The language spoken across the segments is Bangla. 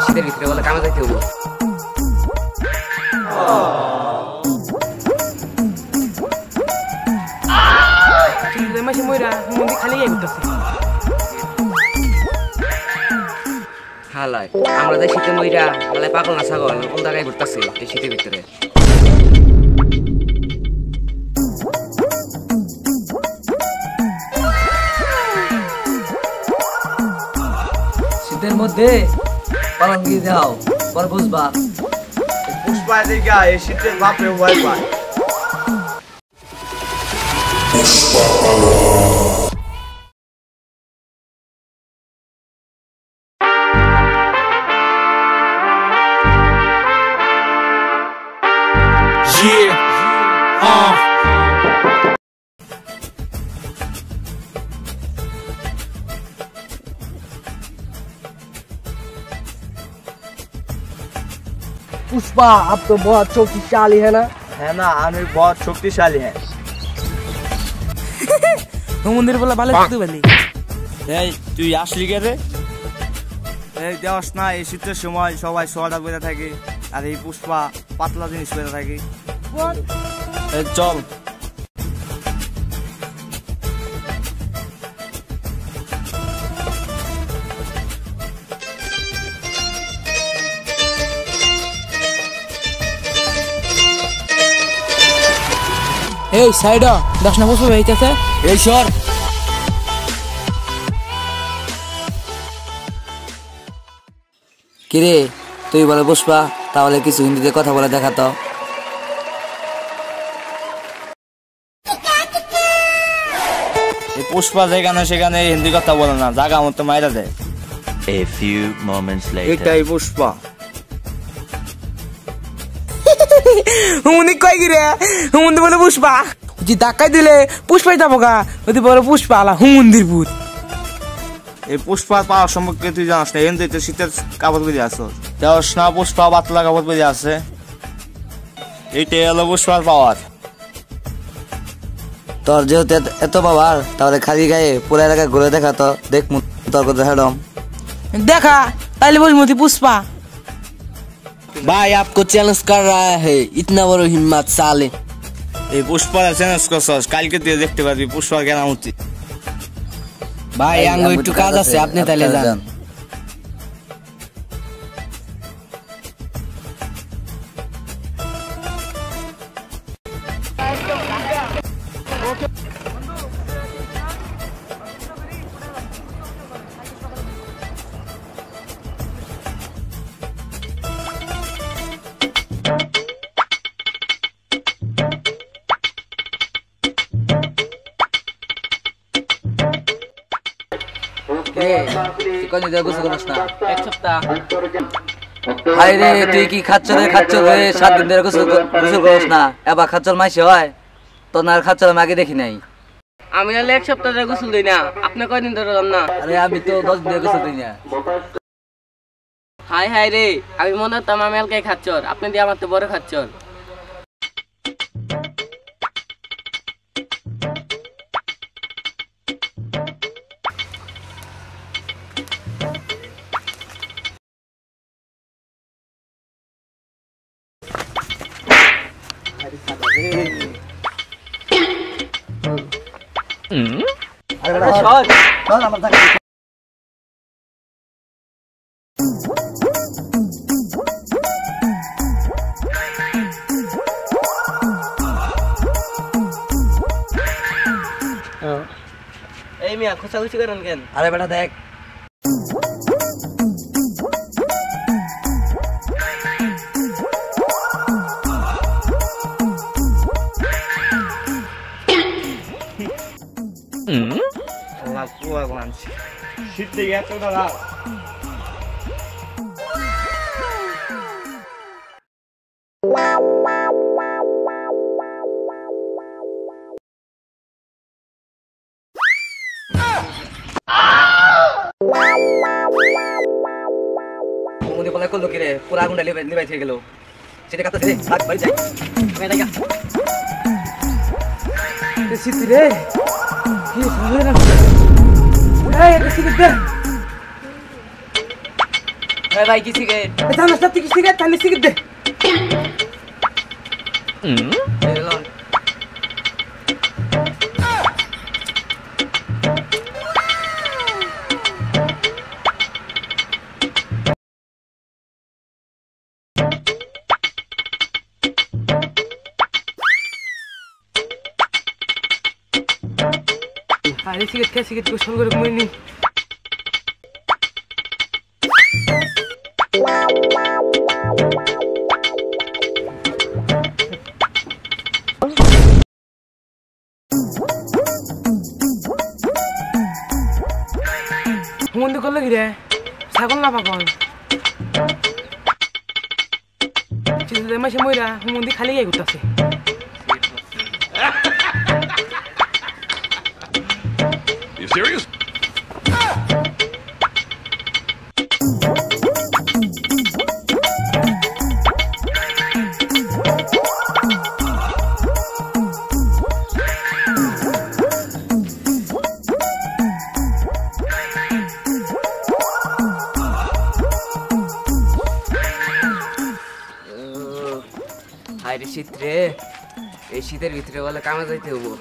শীতের ভিতরে বলে কামে যাইতে হবো। মাসে ময়রা মন্দির খালি ঘুরতেছে। হালাই আমরা যাই শীতে ময়রা হালাই পাগল না ছাগল কোন জায়গায় ঘুরতেছে এই শীতের ভিতরে। শীতের মধ্যে পালন দিয়ে দাও পর বুঝবা। পুষ্পা দিকে এই শীতের বাপরে ভয় পায়। पुष्पा अब तो बहुत शक्तिशाली है ना? है ना, आमिर बहुत शक्तिशाली है। मंदिर बोला ভালো করতে বলি। এই তুই আসলি কে রে? এই দেওস না এই শীতের সময় সবাই সোয়াটার পরে থাকে আর এই পুষ্পা পাতলা জিনিস পরে থাকে। এই চল। এই সাইডা দশনা পুষ্পা হইতেছে এই সর। কিরে তুই বলে পুষ্পা তাহলে কিছু হিন্দিতে কথা বলে দেখাতো। পুষ্পা যেখানে সেখানে হিন্দি কথা বলে না, জায়গা মতো মাইরা দেয়। A few moments later. এটাই পুষ্পা। উনি কই গিরে হুমন্দির বলে পুষ্পা যে ধাক্কাই দিলে পুষ্পাই যাবো গা ওদি বলে পুষ্পা আলা হুমন্দির ভূত। এই পুষ্পার পাওয়ার সম্পর্কে তুই জানাস না, এমনি তো শীতের কাপড় বেরিয়ে আসো দেওস না, পুষ্পা পাতলা কাপড় বেরিয়ে আছে। এইটাই হলো পুষ্পার পাওয়ার। তোর যেহেতু এত পাওয়ার তাহলে খালি গায়ে পুরো এলাকায় ঘুরে দেখাতো দেখ তর্ক দেখাডম দেখা তাইলে বলমতি পুষ্পা। भाई आपको चैलेंज कर रहा है इतना बड़ो हिम्मत साले। এই পুষ্পার চ্যালেঞ্জ করছস, কালকে তুই দেখতে পারবি পুষ্পার কেন উচিত। ভাই আঙ্গো একটু কাজ আছে আপনি তাইলে যান। এক সপ্তাহ হাই রে তুই কি খাচ্ছরে 7 দিন ধরে গোসল করছ না, এবার খাচ্ছর মাইছে হয় তোর না খাচ্ছর আমি আগে দেখি নাই। আমি নাহলে এক সপ্তাহ ধরে গোসল দিই না, আপনি কয়দিন ধরে দেন না? আরে আমি তো 10 দিন ধরে গোসল দিই না। হাই হাই রে আমি মনে হতাম আমি এলকাই খাচ্ছর, আপনি দিয়ে আমার তো বড় খাচ্ছর। এই মিয়া খোঁচাখুচি করেন কেন? আরে বেটা দেখ শীত লেগে এত দাদা পুরা আগুনটা লিবাই থেকে গেল। সেটা কাটতে দে ভাগ বাড়ি যাই আমি যাই শীত রে কি ভালো না এই এটা সিগারেট দে এই ভাই কি সিগারেট এটা না সত্যি কি সিগারেট তাহলে সিগারেট দে এলো আরে সিগারেট গোসল করে ঘুমিয়ে নি হুমন্দি করলো কি রে ছাগল না পাগল মাসে ময়রা হুমন্দি খালি গায়ে ঘুরতেছে You serious? হায় রে শীত রে এই শীতের ভিতরে বলে কামে যাইতে হবো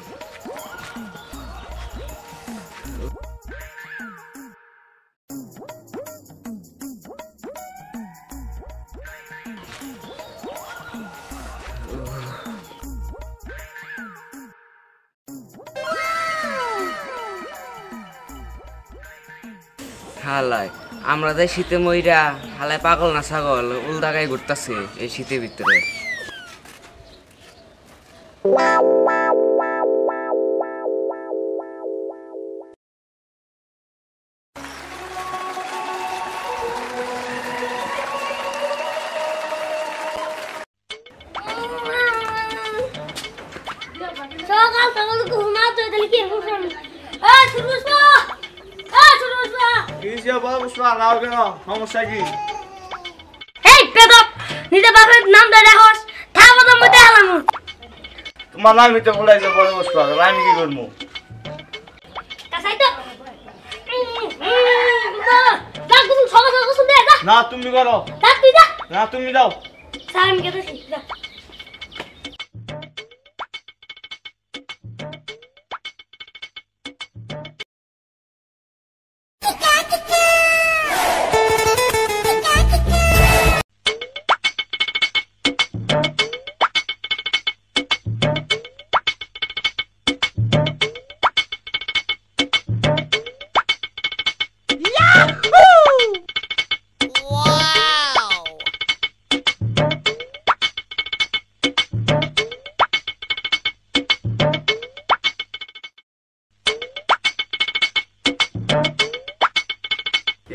হালায় আমরা যাই শীতে মইরা হালায় পাগল না ছাগল উল্টা গায়ে ঘুরতেছে এই শীতের ভিতরে সকাল সকাল ঘুমাতে তাহলে কি করব কিসে বাবা পুষ্পা রাও কেন সমস্যা কি এই পেদক নিজে বাপের নাম ধরে রাখস থামো তো মতে আলাম তোমার নামই তো বলাইছে বড় পুষ্পা আমি কি করবো কাসাই তো না তুমি সকাল সকাল শুনতে যা না তুমি করো যা তুই যা না তুমি দাও স্যার আমি কেটেছি যা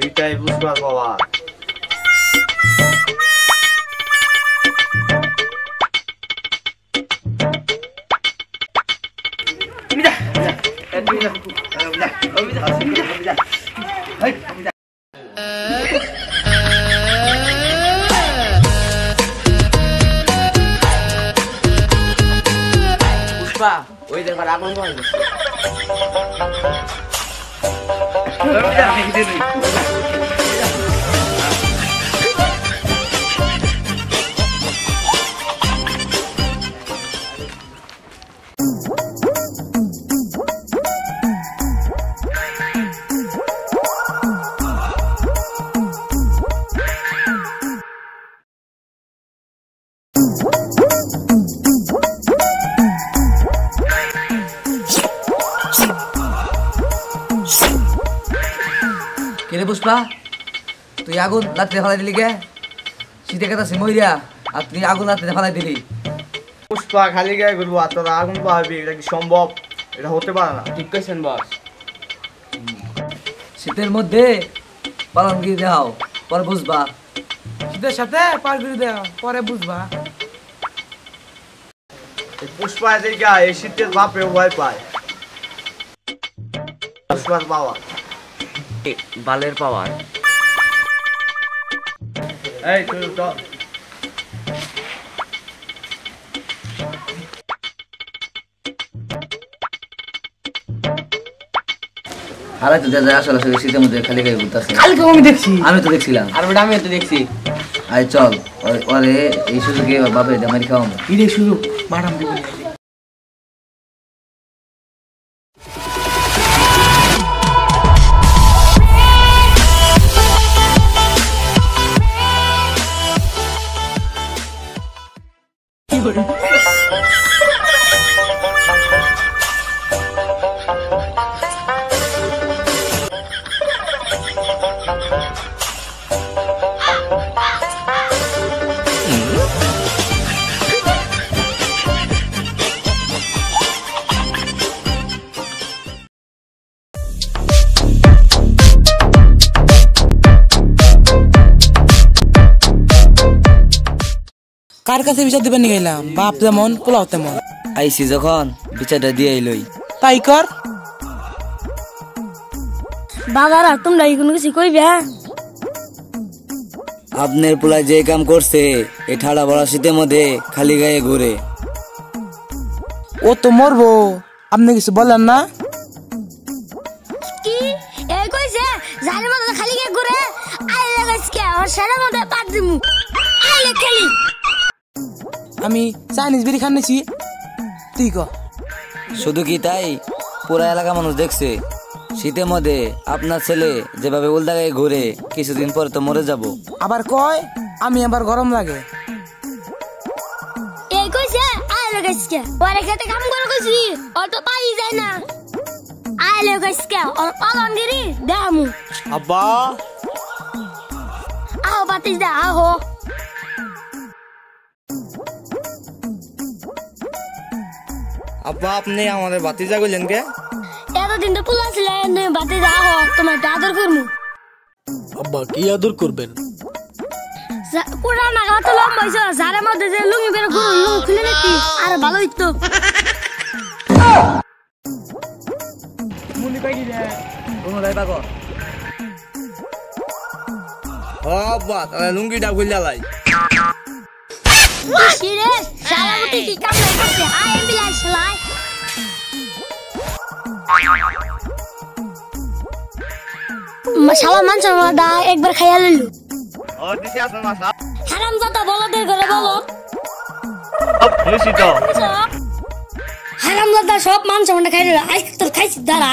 এইটাই পুষ্পার বাবা পুষ্পা ওই দেখবার আগুন হয়ে গেছে কেরে পুষ্পা তুই আগুন রাত্রে ফেলাই দিলি কে শীতে কেতাছি মইরা আর তুই আগুন রাত্রে ফেলাই দিলি পুষ্পা খালি গায়ে ঘুরবো আর তোরা আগুন পাবি এটা কি সম্ভব এটা হতে পারে না ঠিক কইছেন বস শীতের মধ্যে পালন গিয়ে দেখাও পরে বুঝবা শীতের সাথে পার করে দেও পরে বুঝবা এই পুষ্পা দেখে এই শীতের বাপে ভয় পায় পুষ্পার বাবা বালের পাওয়ার এই তুই তো হারাই তো দেখা যায় আসলে আসলে শীতের মধ্যে খালি গায়ে ঘুরতেছে। কালকে আমি দেখছি। আমি তো দেখছিলাম। আর বেটা আমিও তো দেখছি। আয় চল ওরে এই সুযোগে ওর বাপে দামারি খাওয়াবো। ইরে সুযোগ মারাম দিবি। কার কাছে বিচার দিবেন গেলাম? বাপ যেমন পোলাও তেমন। আইসি যখন বিচারটা দিয়ে এলোই। তাই কর। বাবারা তোমরা কোনো কিছু কইবে? আপনার পোলা যে কাম করছে এই ঠাড়া বড়া শীতের মধ্যে খালি গায়ে ঘুরে। ও তো মরবো, আপনি কিছু বলেন না? কি এই কইছে জানি মধ্যে খালি কে ঘুরে আইলে গাছকে আর সারা মধ্যে পাত দিমু আইলে খালি। আমি চাইনিজ বিড়ি খান্নেছি, তুই ক। শুধু কি তাই, পুরা এলাকা মানুষ দেখছে শীতের মধ্যে আপনার ছেলে যেভাবে উল্টা গায়ে ঘুরে কিছুদিন পরে তো মরে যাব। আবার কয় আমি আবার গরম লাগে। এই কইছে আইলে গাছকে ওরে খেতে কাম করে কইছি ও তো পাই যায় না। আইলে গাছকে আর পালনগিরি দামু। আব্বা আও বাতিস দা আহো। আব্বা আপনি আমাদের ভাতিজা কইলেন কে? এতদিন তো পুলা ছিল বাতি দা আহো তোমার আদর করমু। আব্বা কি আদর করবেন? পুরা নাগা তো লম্বা হইছো যারের মধ্যে যে লুঙ্গি বের করু লুঙ্গি খুলে নিতি আর ভালো হইতো। মুনি কই দিলে? কোনো লাই পাগো। ও আব্বা তাহলে লুঙ্গিটা খুললা লাই। শিরে শালা মুটি কি কাম নাই করছে আই এম্বুলেন্স লাই। শালা মানছ মাদা একবার খাইয়া লইলু। ও দিছি আছে মাসা। হারামজাদা বলদের ঘরে বলো। হইছি তো। হারামজাদা সব মানছ মাদা খাইলো আজ তোর খাইছি দাঁড়া।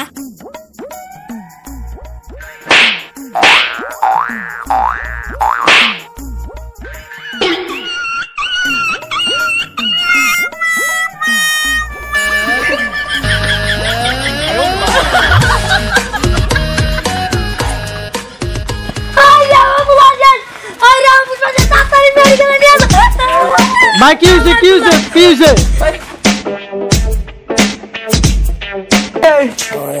মা কি হইছে কি হইছে কি হইছে?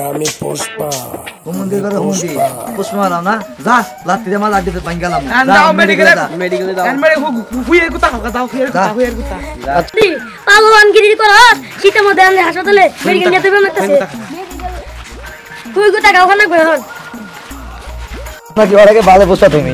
আমি পুষ্পা। হুমন্দি করে হুমন্দি পুষ্পা মারাম না যা লাত্তি দে মা লাত্তি দে পাঙ্গা লাম দাও মেডিকেলে দাও। এনবারে হুইয়ের কথা কথা দাও হুইয়ের কথা। পালনগিরি করো শীতের মধ্যে আমরা হাসপাতালে মেডিকেল নিয়ে দেবে মারতেছে। হুই কথা গাও খানা কই হন। নাকি ওরাকে ভালো বুঝছো তুমি?